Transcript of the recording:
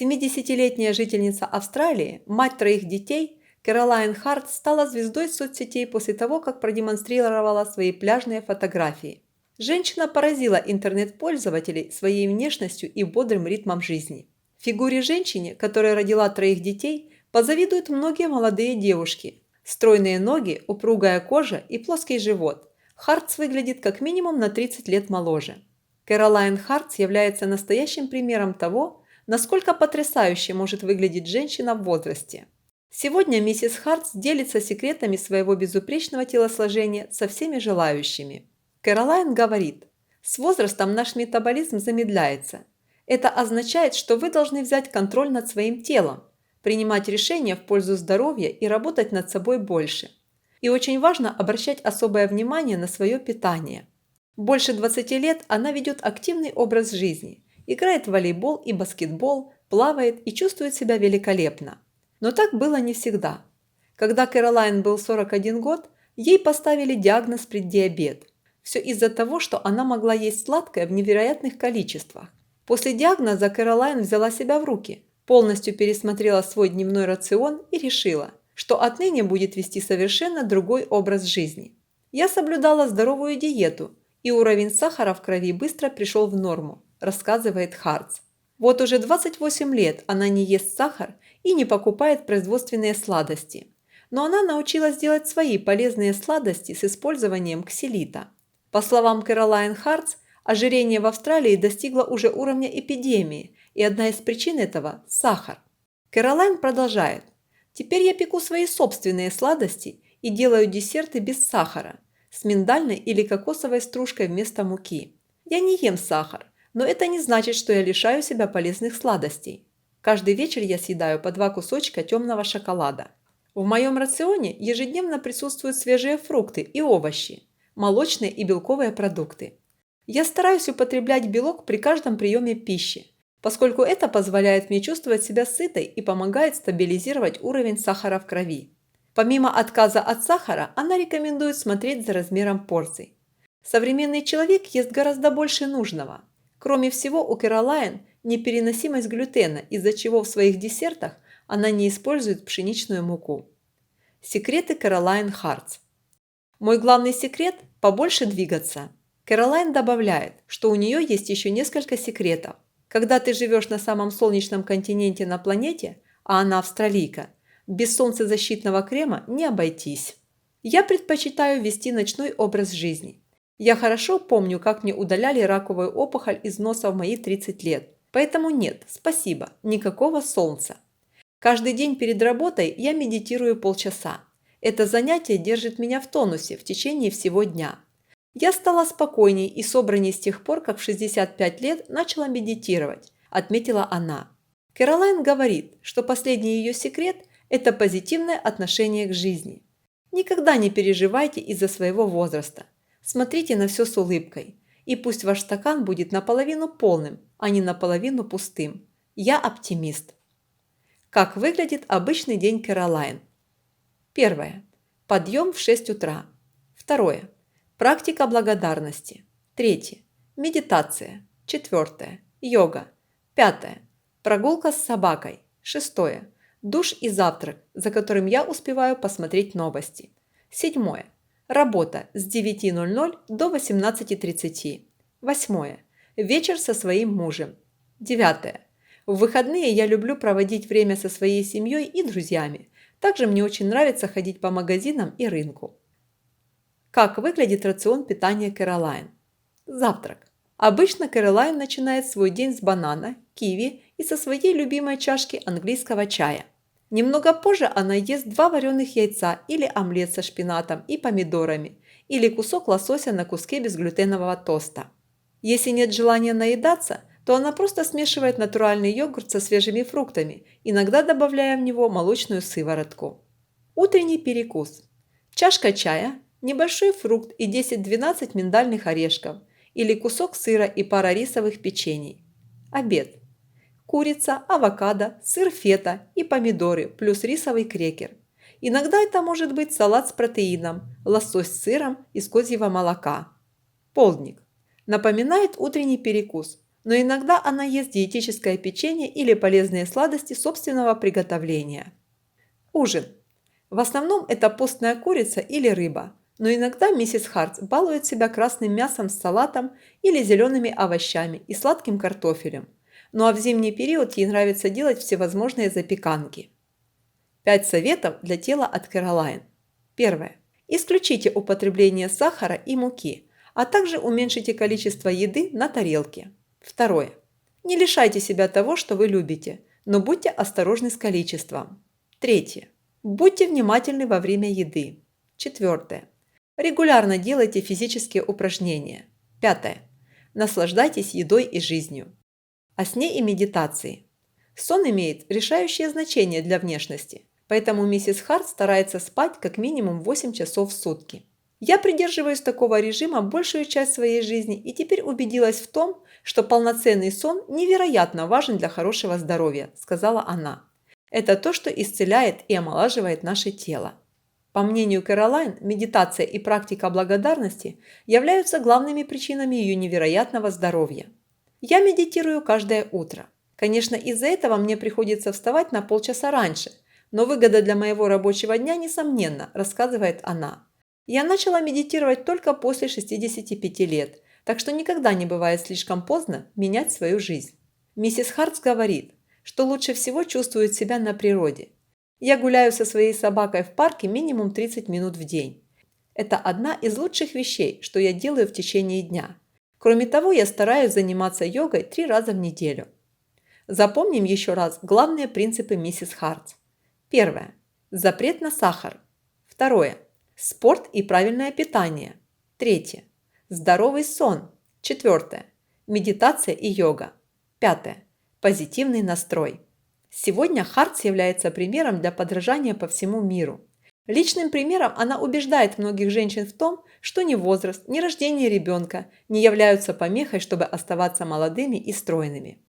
70-летняя жительница Австралии, мать троих детей, Кэролайн Харт стала звездой соцсетей после того, как продемонстрировала свои пляжные фотографии. Женщина поразила интернет-пользователей своей внешностью и бодрым ритмом жизни. Фигуре женщины, которая родила троих детей, позавидуют многие молодые девушки. Стройные ноги, упругая кожа и плоский живот. Хартс выглядит как минимум на 30 лет моложе. Кэролайн Хартс является настоящим примером того, насколько потрясающе может выглядеть женщина в возрасте. Сегодня миссис Хартс делится секретами своего безупречного телосложения со всеми желающими. Кэролайн говорит: «С возрастом наш метаболизм замедляется. Это означает, что вы должны взять контроль над своим телом, принимать решения в пользу здоровья и работать над собой больше. И очень важно обращать особое внимание на свое питание». Больше 20 лет она ведет активный образ жизни, играет в волейбол и баскетбол, плавает и чувствует себя великолепно. Но так было не всегда. Когда Кэролайн был 41 год, ей поставили диагноз преддиабет. Все из-за того, что она могла есть сладкое в невероятных количествах. После диагноза Кэролайн взяла себя в руки, полностью пересмотрела свой дневной рацион и решила, что отныне будет вести совершенно другой образ жизни. «Я соблюдала здоровую диету, и уровень сахара в крови быстро пришел в норму», рассказывает Хартс. Вот уже 28 лет она не ест сахар и не покупает производственные сладости. Но она научилась делать свои полезные сладости с использованием ксилита. По словам Кэролайн Хартс, ожирение в Австралии достигло уже уровня эпидемии, и одна из причин этого – сахар. Кэролайн продолжает: «Теперь я пеку свои собственные сладости и делаю десерты без сахара, с миндальной или кокосовой стружкой вместо муки. Я не ем сахар, но это не значит, что я лишаю себя полезных сладостей. Каждый вечер я съедаю по 2 кусочка темного шоколада. В моем рационе ежедневно присутствуют свежие фрукты и овощи, молочные и белковые продукты. Я стараюсь употреблять белок при каждом приеме пищи, поскольку это позволяет мне чувствовать себя сытой и помогает стабилизировать уровень сахара в крови». Помимо отказа от сахара, она рекомендует смотреть за размером порций. Современный человек ест гораздо больше нужного. Кроме всего, у Кэролайн непереносимость глютена, из-за чего в своих десертах она не использует пшеничную муку. Секреты Кэролайн Хартс. «Мой главный секрет – побольше двигаться». Кэролайн добавляет, что у нее есть еще несколько секретов. Когда ты живешь на самом солнечном континенте на планете, а она австралийка, без солнцезащитного крема не обойтись. «Я предпочитаю вести ночной образ жизни. Я хорошо помню, как мне удаляли раковую опухоль из носа в мои 30 лет. Поэтому нет, спасибо, никакого солнца. Каждый день перед работой я медитирую полчаса. Это занятие держит меня в тонусе в течение всего дня. Я стала спокойней и собранней с тех пор, как в 65 лет начала медитировать», отметила она. Кэролайн говорит, что последний ее секрет – это позитивное отношение к жизни. Никогда не переживайте из-за своего возраста. Смотрите на все с улыбкой. И пусть ваш стакан будет наполовину полным, а не наполовину пустым. Я оптимист. Как выглядит обычный день Кэролайн? 1. Подъем в 6 утра. 2. Практика благодарности. 3. Медитация. 4. Йога. 5. Прогулка с собакой. 6. Душ и завтрак, за которым я успеваю посмотреть новости. 7. Работа с 9:00 до 18:30. 8. Вечер со своим мужем. 9. В выходные я люблю проводить время со своей семьей и друзьями. Также мне очень нравится ходить по магазинам и рынку. Как выглядит рацион питания Кэролайн? Завтрак. Обычно Кэролайн начинает свой день с банана, киви и со своей любимой чашки английского чая. Немного позже она ест 2 вареных яйца или омлет со шпинатом и помидорами, или кусок лосося на куске безглютенового тоста. Если нет желания наедаться, то она просто смешивает натуральный йогурт со свежими фруктами, иногда добавляя в него молочную сыворотку. Утренний перекус. Чашка чая, небольшой фрукт и 10-12 миндальных орешков, или кусок сыра и пара рисовых печений. Обед. Курица, авокадо, сыр фета и помидоры плюс рисовый крекер. Иногда это может быть салат с протеином, лосось с сыром из козьего молока. Полдник. Напоминает утренний перекус, но иногда она ест диетическое печенье или полезные сладости собственного приготовления. Ужин. В основном это постная курица или рыба, но иногда миссис Хартс балует себя красным мясом с салатом или зелеными овощами и сладким картофелем. Ну а в зимний период ей нравится делать всевозможные запеканки. 5 советов для тела от Кэролайн. Первое. Исключите употребление сахара и муки, а также уменьшите количество еды на тарелке. Второе. Не лишайте себя того, что вы любите, но будьте осторожны с количеством. Третье. Будьте внимательны во время еды. Четвертое. Регулярно делайте физические упражнения. Пятое. Наслаждайтесь едой и жизнью. О сне и медитации. Сон имеет решающее значение для внешности, поэтому миссис Харт старается спать как минимум 8 часов в сутки. Я придерживаюсь такого режима большую часть своей жизни и теперь убедилась в том, что полноценный сон невероятно важен для хорошего здоровья, сказала она. Это то, что исцеляет и омолаживает наше тело. По мнению Кэролайн, медитация и практика благодарности являются главными причинами ее невероятного здоровья. Я медитирую каждое утро. Конечно, из-за этого мне приходится вставать на полчаса раньше, но выгода для моего рабочего дня несомненна, рассказывает она. Я начала медитировать только после 65 лет, так что никогда не бывает слишком поздно менять свою жизнь. Миссис Хартс говорит, что лучше всего чувствует себя на природе. Я гуляю со своей собакой в парке минимум 30 минут в день. Это одна из лучших вещей, что я делаю в течение дня. Кроме того, я стараюсь заниматься йогой 3 раза в неделю. Запомним еще раз главные принципы миссис Хартс. Первое. Запрет на сахар. Второе. Спорт и правильное питание. Третье. Здоровый сон. Четвертое. Медитация и йога. Пятое. Позитивный настрой. Сегодня Хартс является примером для подражания по всему миру. Личным примером она убеждает многих женщин в том, что ни возраст, ни рождение ребенка не являются помехой, чтобы оставаться молодыми и стройными.